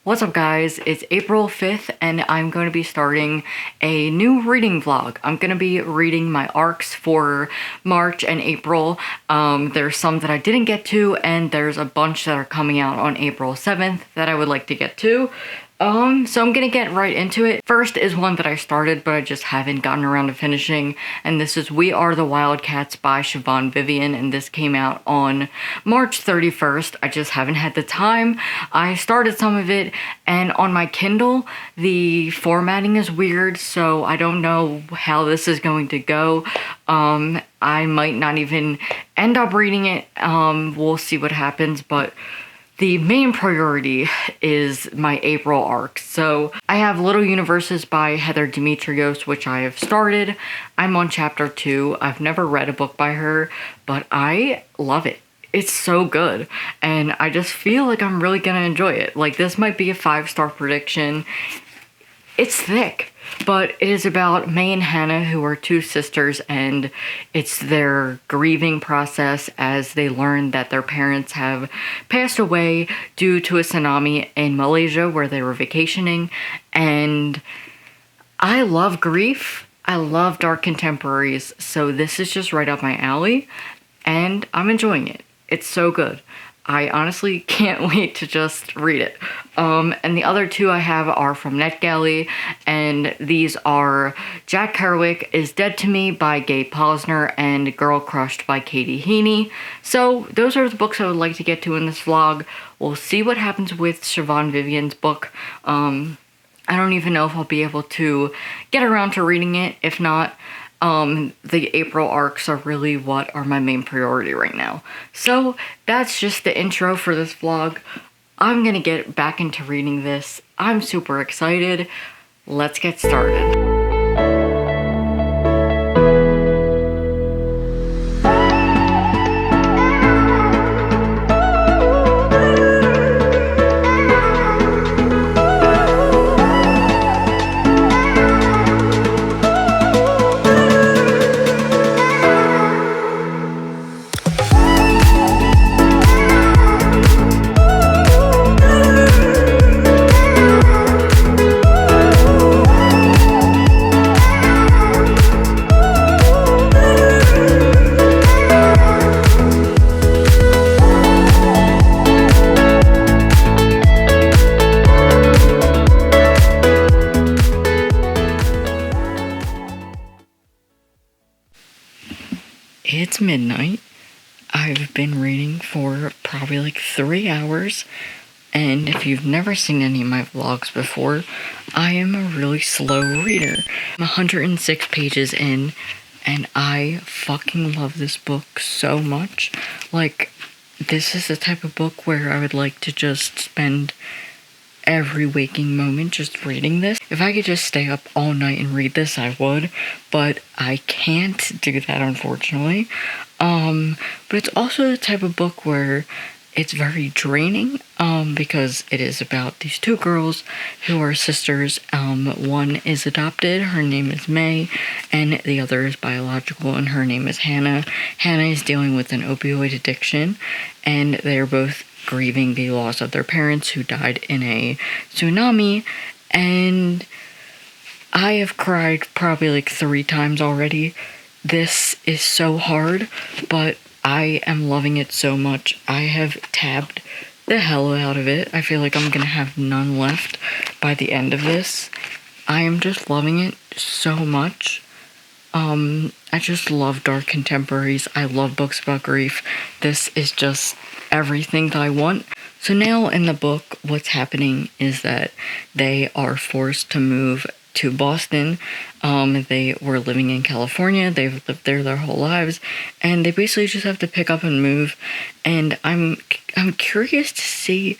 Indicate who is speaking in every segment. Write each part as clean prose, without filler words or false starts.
Speaker 1: What's up guys, it's April 5th and I'm going to be starting a new reading vlog. I'm going to be reading my arcs for March and April. There's some that I didn't get to and there's a bunch that are coming out on April 7th that I would like to get to. So I'm gonna get right into it. First is one that I started but I just haven't gotten around to finishing, and this is We Are the Wildcats by Siobhan Vivian, and this came out on March 31st. I just haven't had the time. I started some of it and on my Kindle the formatting is weird, so I don't know how this is going to go. I might not even end up reading it. We'll see what happens, but the main priority is my April arc. So I have Little Universes by Heather Demetrios, which I have started. I'm on chapter 2. I've never read a book by her, but I love it. It's so good. And I just feel like I'm really gonna enjoy it. Like, this might be a 5-star prediction. It's thick, but it is about May and Hannah, who are two sisters, and it's their grieving process as they learn that their parents have passed away due to a tsunami in Malaysia where they were vacationing. And I love grief. I love dark contemporaries, so this is just right up my alley, and I'm enjoying it. It's so good. I honestly can't wait to just read it. And the other two I have are from NetGalley, and these are Jack Kerouac is Dead to Me by Gabe Posner and Girl Crushed by Katie Heaney. So those are the books I would like to get to in this vlog. We'll see what happens with Siobhan Vivian's book. I don't even know if I'll be able to get around to reading it. If not, the April arcs are really what are my main priority right now. So that's just the intro for this vlog. I'm gonna get back into reading this. I'm super excited. Let's get started. It's midnight. I've been reading for probably like 3 hours, and if you've never seen any of my vlogs before, I am a really slow reader. I'm 106 pages in, and I fucking love this book so much. Like, this is the type of book where I would like to just spend every waking moment just reading this. If I could just stay up all night and read this, I would, but I can't do that, unfortunately. But it's also the type of book where it's very draining, because it is about these two girls who are sisters. One is adopted, her name is May, and the other is biological, and her name is Hannah. Hannah is dealing with an opioid addiction, and they're both grieving the loss of their parents who died in a tsunami, and I have cried probably like 3 times already. This is so hard, but I am loving it so much. I have tabbed the hell out of it. I feel like I'm gonna have none left by the end of this. I am just loving it so much. I just love dark contemporaries. I love books about grief. This is just everything that I want. So now in the book, what's happening is that they are forced to move to Boston. They were living in California. They've lived there their whole lives, and they basically just have to pick up and move. And I'm curious to see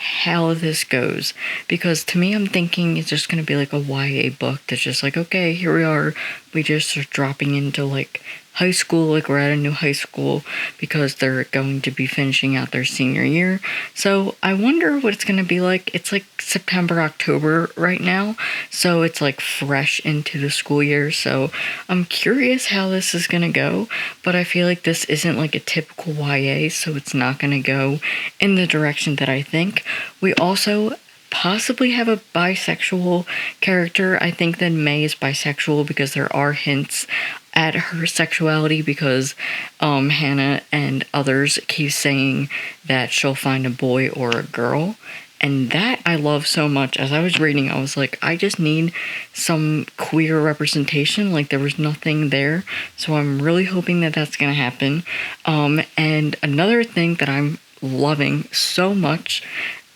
Speaker 1: how this goes, because to me I'm thinking it's just gonna be like a YA book that's just like, okay, here we are, we just are dropping into like high school, like we're at a new high school because they're going to be finishing out their senior year. So I wonder what it's going to be like. It's like September, October right now, so it's like fresh into the school year. So I'm curious how this is going to go, but I feel like this isn't like a typical YA, so it's not going to go in the direction that I think. We also possibly have a bisexual character. I think that May is bisexual because there are hints at her sexuality, because Hannah and others keep saying that she'll find a boy or a girl. And that I love so much. As I was reading, I was like, I just need some queer representation. Like, there was nothing there. So I'm really hoping that that's going to happen. And another thing that I'm loving so much,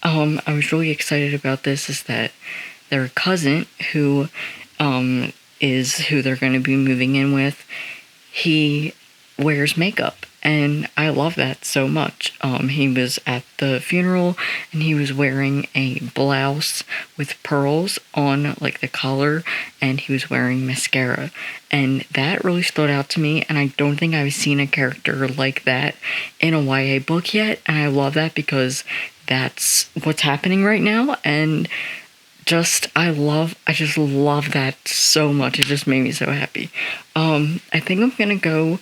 Speaker 1: I was really excited about this, is that their cousin, who is who they're going to be moving in with, he wears makeup. And I love that so much. He was at the funeral and he was wearing a blouse with pearls on like the collar, and he was wearing mascara. And that really stood out to me, and I don't think I've seen a character like that in a YA book yet. And I love that because that's what's happening right now. And I just love that so much. It just made me so happy. I think I'm gonna go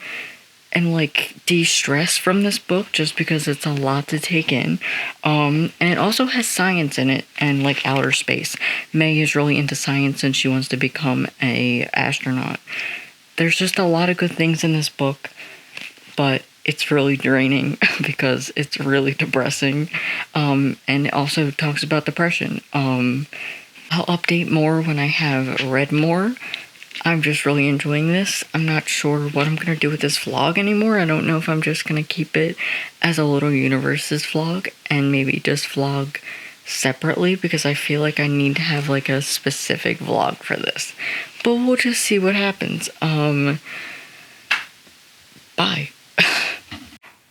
Speaker 1: and like de-stress from this book, just because it's a lot to take in. And it also has science in it and like outer space. May is really into science and she wants to become a astronaut. There's just a lot of good things in this book, but it's really draining because it's really depressing. And it also talks about depression. I'll update more when I have read more. I'm just really enjoying this. I'm not sure what I'm going to do with this vlog anymore. I don't know if I'm just going to keep it as a Little Universes vlog and maybe just vlog separately, because I feel like I need to have like a specific vlog for this. But we'll just see what happens. Bye.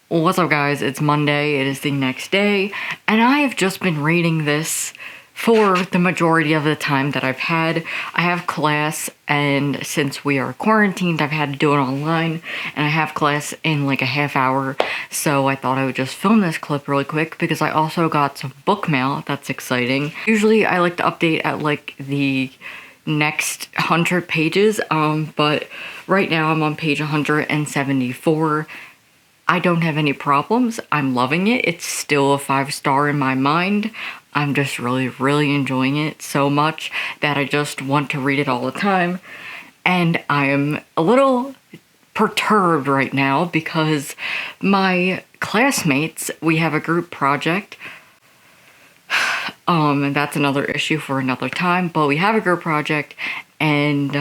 Speaker 1: What's up, guys? It's Monday. It is the next day, and I have just been reading this for the majority of the time that I've had. I have class, and since we are quarantined, I've had to do it online, and I have class in like a half hour, so I thought I would just film this clip really quick because I also got some book mail. That's exciting. Usually I like to update at like the next 100 pages, but right now I'm on page 174. I don't have any problems. I'm loving it. It's still a 5-star in my mind. I'm just really enjoying it so much that I just want to read it all the time. And I am a little perturbed right now because my classmates, we have a group project. And that's another issue for another time, but we have a group project, and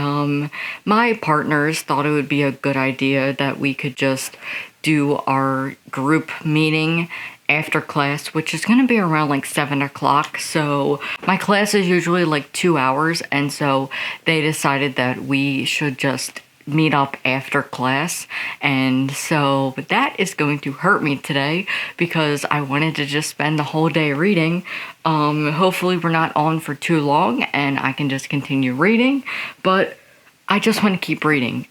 Speaker 1: my partners thought it would be a good idea that we could just do our group meeting after class, which is going to be around like 7 o'clock. So my class is usually like 2 hours, and so they decided that we should just meet up after class. And so that is going to hurt me today because I wanted to just spend the whole day reading. Hopefully we're not on for too long and I can just continue reading, but I just want to keep reading.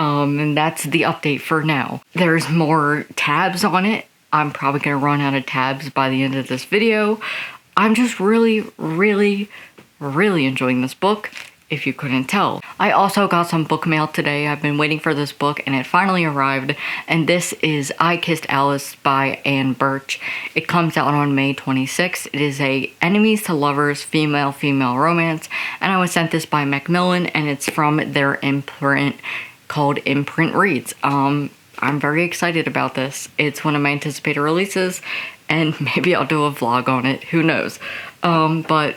Speaker 1: And that's the update for now. There's more tabs on it. I'm probably going to run out of tabs by the end of this video. I'm just really enjoying this book, if you couldn't tell. I also got some book mail today. I've been waiting for this book and it finally arrived. And this is I Kissed Alice by Anne Birch. It comes out on May 26th. It is a enemies to lovers female romance. And I was sent this by Macmillan, and it's from their imprint called Imprint Reads. I'm very excited about this. It's one of my anticipated releases, and maybe I'll do a vlog on it. Who knows? But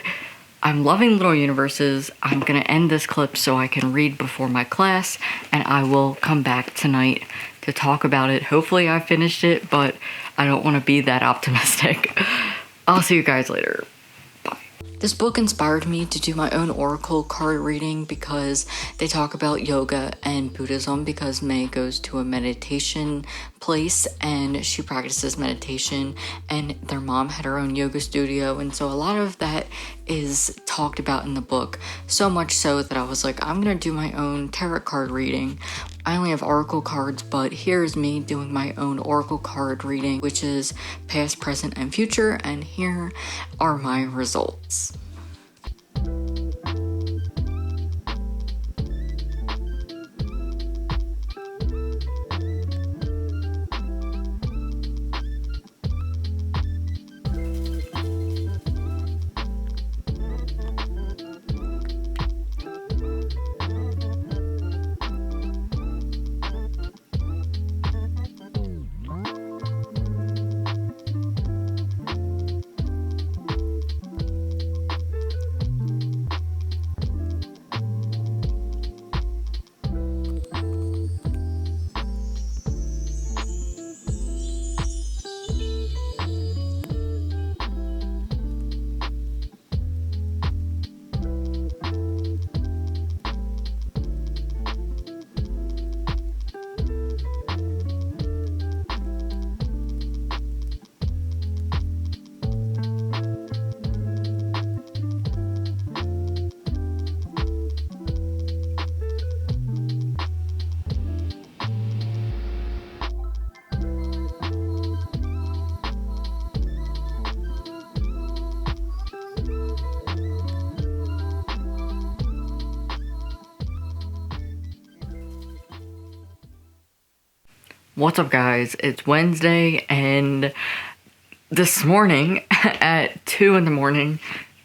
Speaker 1: I'm loving Little Universes. I'm gonna end this clip so I can read before my class, and I will come back tonight to talk about it. Hopefully I finished it, but I don't want to be that optimistic. I'll see you guys later. This book inspired me to do my own oracle card reading because they talk about yoga and Buddhism, because May goes to a meditation place and she practices meditation, and their mom had her own yoga studio, and so a lot of that is talked about in the book, so much so that I was like, I'm gonna do my own tarot card reading. I only have oracle cards, but here's me doing my own oracle card reading, which is past, present, and future, and here are my results. What's up, guys? It's Wednesday, and this morning at 2 in the morning,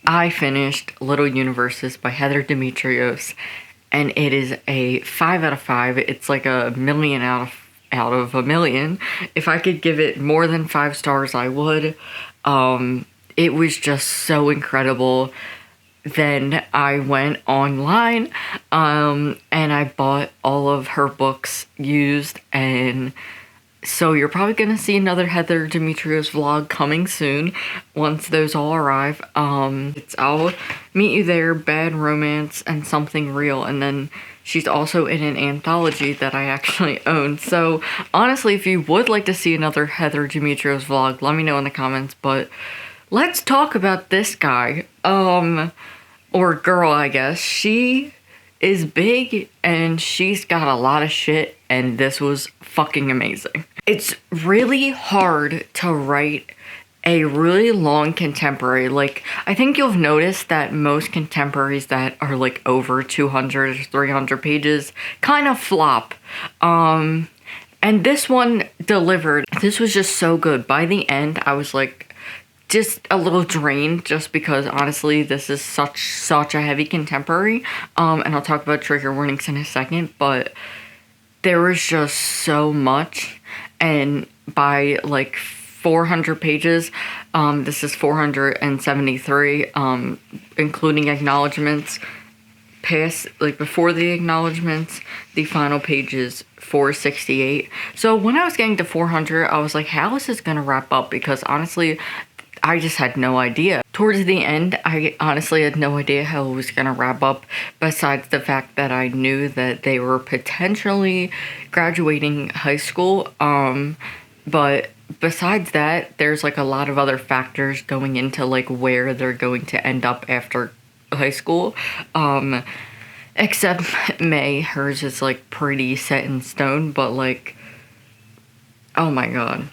Speaker 1: I finished Little Universes by Heather Demetrios, and it is a 5 out of 5. It's like a million out of a million. If I could give it more than 5 stars, I would. It was just so incredible. Then I went online, and I bought all of her books used, and so you're probably gonna see another Heather Demetrios vlog coming soon once those all arrive. I'll Meet You There, Bad Romance, and Something Real, and then she's also in an anthology that I actually own. So honestly, if you would like to see another Heather Demetrios vlog, let me know in the comments. But let's talk about this guy, or girl, I guess. She is big and she's got a lot of shit, and this was fucking amazing. It's really hard to write a really long contemporary. Like, I think you'll notice that most contemporaries that are like over 200 or 300 pages kind of flop. And this one delivered. This was just so good. By the end, I was like just a little drained, just because honestly this is such a heavy contemporary, and I'll talk about trigger warnings in a second, but there was just so much. And by like 400 pages, this is 473, including acknowledgements. Before the acknowledgements, the final page is 468. So when I was getting to 400, I was like, how is this gonna wrap up? Because honestly, I just had no idea. Towards the end, I honestly had no idea how it was gonna wrap up, besides the fact that I knew that they were potentially graduating high school. But besides that, there's like a lot of other factors going into like where they're going to end up after high school. Except May, hers is like pretty set in stone, but like, oh my god.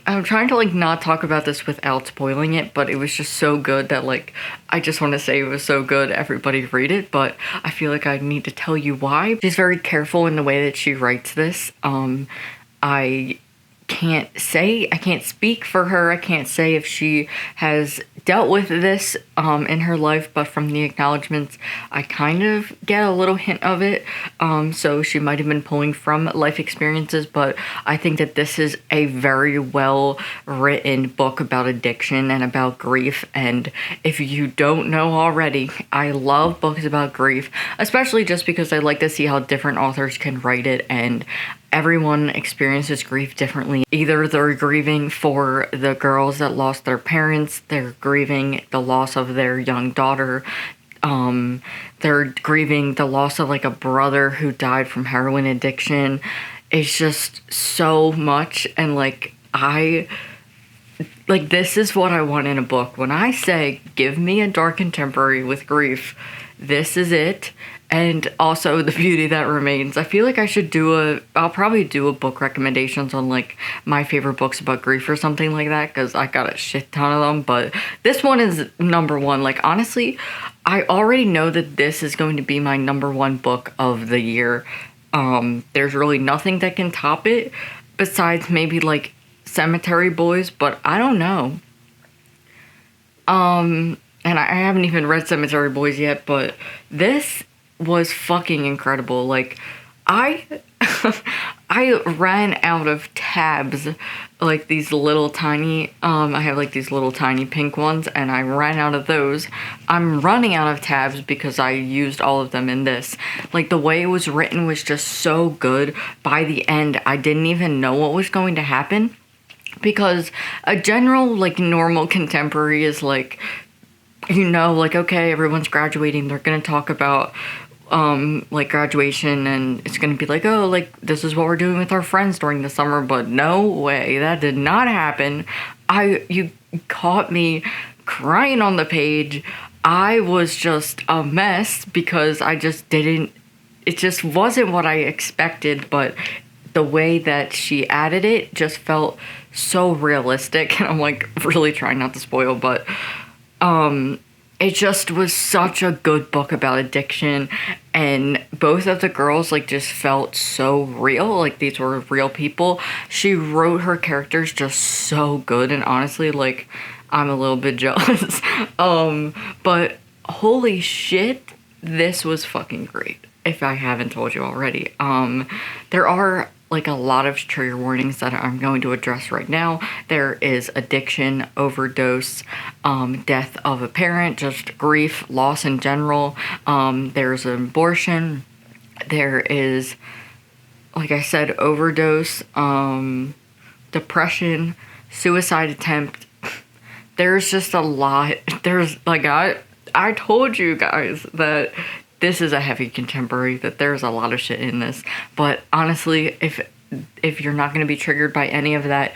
Speaker 1: I'm trying to like not talk about this without spoiling it, but it was just so good that like, I just want to say it was so good, everybody read it. But I feel like I need to tell you why. She's very careful in the way that she writes this. I can't speak for her. I can't say if she has dealt with this in her life, but from the acknowledgements, I kind of get a little hint of it. So she might have been pulling from life experiences, but I think that this is a very well written book about addiction and about grief. And if you don't know already, I love books about grief, especially just because I like to see how different authors can write it, and everyone experiences grief differently. Either they're grieving for the girls that lost their parents, they're grieving the loss of their young daughter, they're grieving the loss of like a brother who died from heroin addiction. It's just so much, and like this is what I want in a book. When I say give me a dark contemporary with grief, this is it. And also The Beauty That Remains. I feel like I'll probably do a book recommendations on like my favorite books about grief or something like that, because I got a shit ton of them. But this one is number one. Like, honestly, I already know that this is going to be my number one book of the year. There's really nothing that can top it besides maybe like Cemetery Boys, but I don't know. And I haven't even read Cemetery Boys yet, but this was fucking incredible. Like, I ran out of tabs, like these little tiny, I have like these little tiny pink ones, and I ran out of those. I'm running out of tabs because I used all of them in this. Like, the way it was written was just so good. By the end, I didn't even know what was going to happen, because a general, like, normal contemporary is like, you know, like, okay, everyone's graduating, they're gonna talk about like graduation, and it's gonna be like, oh, like, this is what we're doing with our friends during the summer. But no way, that did not happen. You caught me crying on the page. I was just a mess because it just wasn't what I expected, but the way that she added it just felt so realistic. And I'm like really trying not to spoil, but it just was such a good book about addiction, and both of the girls like just felt so real, like these were real people. She wrote her characters just so good, and honestly, like, I'm a little bit jealous. But holy shit, this was fucking great, if I haven't told you already. There are like a lot of trigger warnings that I'm going to address right now. There is addiction, overdose, death of a parent, just grief, loss in general. There's an abortion. There is, like I said, overdose, depression, suicide attempt. There's just a lot. There's like, I told you guys that this is a heavy contemporary, that there's a lot of shit in this. But honestly, if you're not going to be triggered by any of that,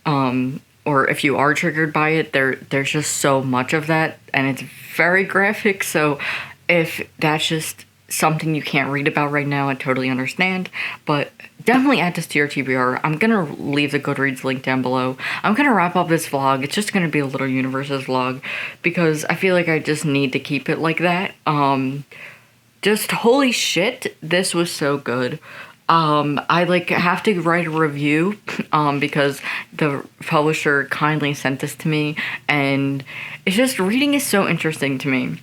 Speaker 1: or if you are triggered by it, there's just so much of that, and it's very graphic. So if that's just something you can't read about right now, I totally understand. But definitely add this to your TBR. I'm going to leave the Goodreads link down below. I'm going to wrap up this vlog. It's just going to be a Little Universes vlog, because I feel like I just need to keep it like that. Just holy shit, this was so good. I like have to write a review, because the publisher kindly sent this to me, and it's just, reading is so interesting to me.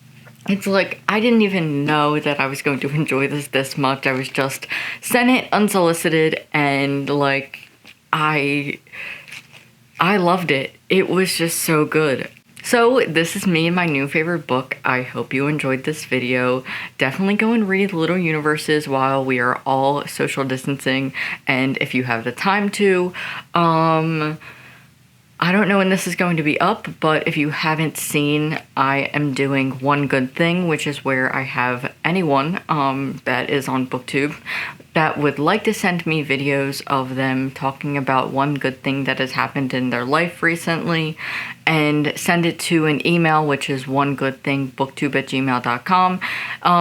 Speaker 1: It's like, I didn't even know that I was going to enjoy this much. I was just sent it unsolicited, and like, I loved it. It was just so good. So this is me and my new favorite book. I hope you enjoyed this video. Definitely go and read Little Universes while we are all social distancing, and if you have the time to. I don't know when this is going to be up, but if you haven't seen, I am doing One Good Thing, which is where I have anyone that is on BookTube that would like to send me videos of them talking about one good thing that has happened in their life recently, and send it to an email, which is onegoodthingbooktube@gmail.com.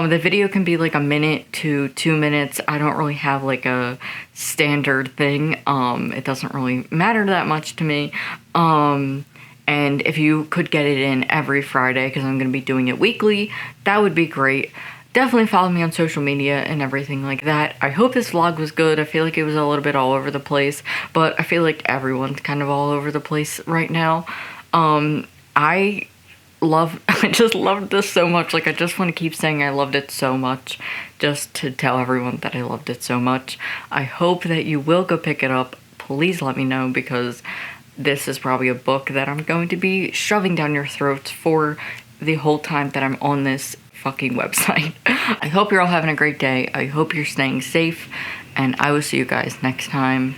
Speaker 1: The video can be like 1 minute to 2 minutes. I don't really have like a standard thing. It doesn't really matter that much to me. And if you could get it in every Friday, because I'm going to be doing it weekly, that would be great. Definitely follow me on social media and everything like that. I hope this vlog was good. I feel like it was a little bit all over the place, but I feel like everyone's kind of all over the place right now. I just loved this so much. Like, I just want to keep saying I loved it so much, just to tell everyone that I loved it so much. I hope that you will go pick it up. Please let me know, because this is probably a book that I'm going to be shoving down your throats for the whole time that I'm on this fucking website. I hope you're all having a great day. I hope you're staying safe, and I will see you guys next time.